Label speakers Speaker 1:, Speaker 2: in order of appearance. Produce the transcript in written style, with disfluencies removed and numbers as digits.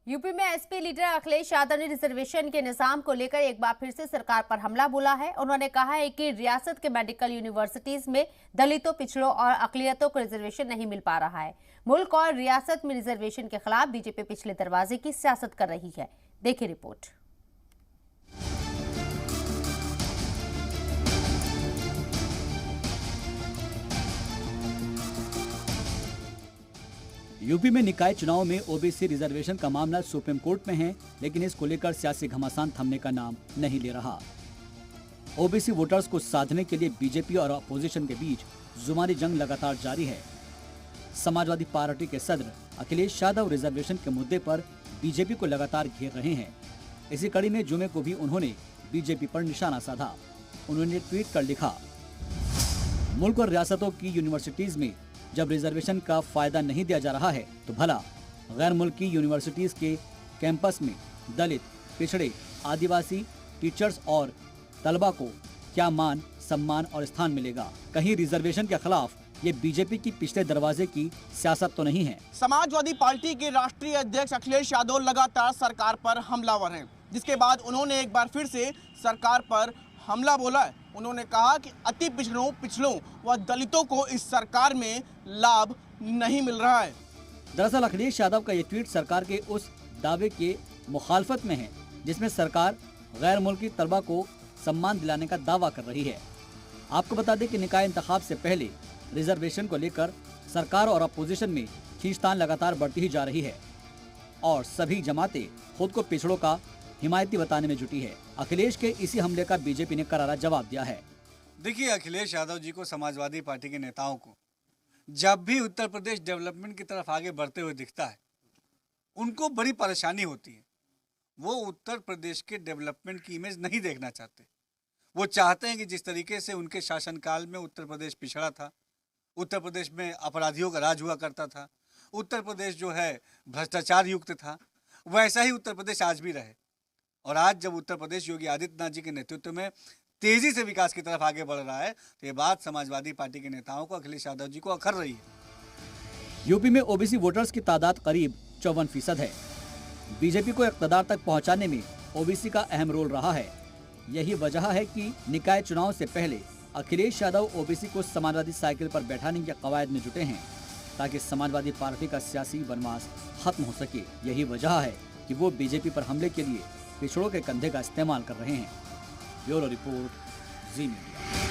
Speaker 1: UP में SP leader Akhilesh Yadav ने reservation के निजाम को लेकर एक बार फिर से सरकार पर हमला बोला है। उन्होंने कहा है कि रियासत के मेडिकल यूनिवर्सिटीज में दलितों, पिछड़ों और अकलियतों को रिजर्वेशन नहीं मिल पा रहा है। मुल्क और रियासत में रिजर्वेशन के खिलाफ बीजेपी पिछले दरवाजे की सियासत कर रही है। देखिए रिपोर्ट।
Speaker 2: यूपी में निकाय चुनाव में ओबीसी रिजर्वेशन का मामला सुप्रीम कोर्ट में है, लेकिन इसको लेकर सियासी घमासान थमने का नाम नहीं ले रहा। ओबीसी वोटर्स को साधने के लिए बीजेपी और अपोजिशन के बीच जुबानी जंग लगातार जारी है। समाजवादी पार्टी के सदर अखिलेश यादव रिजर्वेशन के मुद्दे पर बीजेपी को लगातार घेर रहे हैं। इसी कड़ी में जुमे को भी उन्होंने बीजेपी पर निशाना साधा। उन्होंने ट्वीट कर लिखा, मुल्क और रियासतों की यूनिवर्सिटीज में जब रिजर्वेशन का फायदा नहीं दिया जा रहा है तो भला गैर मुल्की यूनिवर्सिटीज के कैंपस में दलित, पिछड़े, आदिवासी टीचर्स और तलबा को क्या मान, सम्मान और स्थान मिलेगा? कहीं रिजर्वेशन के खिलाफ ये बीजेपी की पिछले दरवाजे की सियासत तो नहीं है?
Speaker 3: समाजवादी पार्टी के राष्ट्रीय अध्यक्ष अखिलेश यादव लगातार सरकार पर हमलावर हैं, जिसके बाद उन्होंने एक बार फिर से सरकार पर हमला बोला है। उन्होंने कहा कि अति पिछड़ों व दलितों को इस सरकार में लाभ नहीं मिल रहा है।
Speaker 2: दरअसल अखिलेश यादव का ये ट्वीट सरकार के उस दावे के मुखालफत में है जिसमें सरकार गैर मुल्की तलबा को सम्मान दिलाने का दावा कर रही है। आपको बता दें कि निकाय इंतखाब से पहले रिजर्वेशन को लेकर सरकार और अपोजिशन में खींचतान लगातार बढ़ती ही जा रही है और सभी जमातें खुद को पिछड़ों का हिमायती बताने में जुटी है। अखिलेश के इसी हमले का बीजेपी ने करारा जवाब दिया है।
Speaker 4: देखिए, अखिलेश यादव जी को, समाजवादी पार्टी के नेताओं को जब भी उत्तर प्रदेश डेवलपमेंट की तरफ आगे बढ़ते हुए दिखता है, उनको बड़ी परेशानी होती है। वो उत्तर प्रदेश के डेवलपमेंट की इमेज नहीं देखना चाहते। वो चाहते हैं कि जिस तरीके से उनके शासनकाल में उत्तर प्रदेश पिछड़ा था, उत्तर प्रदेश में अपराधियों का राज हुआ करता था, उत्तर प्रदेश जो है भ्रष्टाचार युक्त था, वैसा ही उत्तर प्रदेश आज भी रहे। और आज जब उत्तर प्रदेश योगी आदित्यनाथ जी के नेतृत्व में तेजी से विकास की तरफ आगे बढ़ रहा है, तो ये बात समाजवादी पार्टी के नेताओं को, अखिलेश यादव जी को अखर रही है।
Speaker 2: यूपी में ओबीसी वोटर्स की तादाद करीब 54% है। बीजेपी को इक़्तिदार तक पहुंचाने में ओबीसी का अहम रोल रहा है। यही वजह है कि निकाय चुनाव से पहले अखिलेश यादव ओबीसी को समाजवादी साइकिल पर बैठाने के कवायद में जुटे हैं ताकि समाजवादी पार्टी का सियासी बनवास खत्म हो सके। यही वजह है कि वो बीजेपी पर हमले के लिए पिछड़ों के कंधे का इस्तेमाल कर रहे हैं। ब्यूरो रिपोर्ट, जी मीडिया।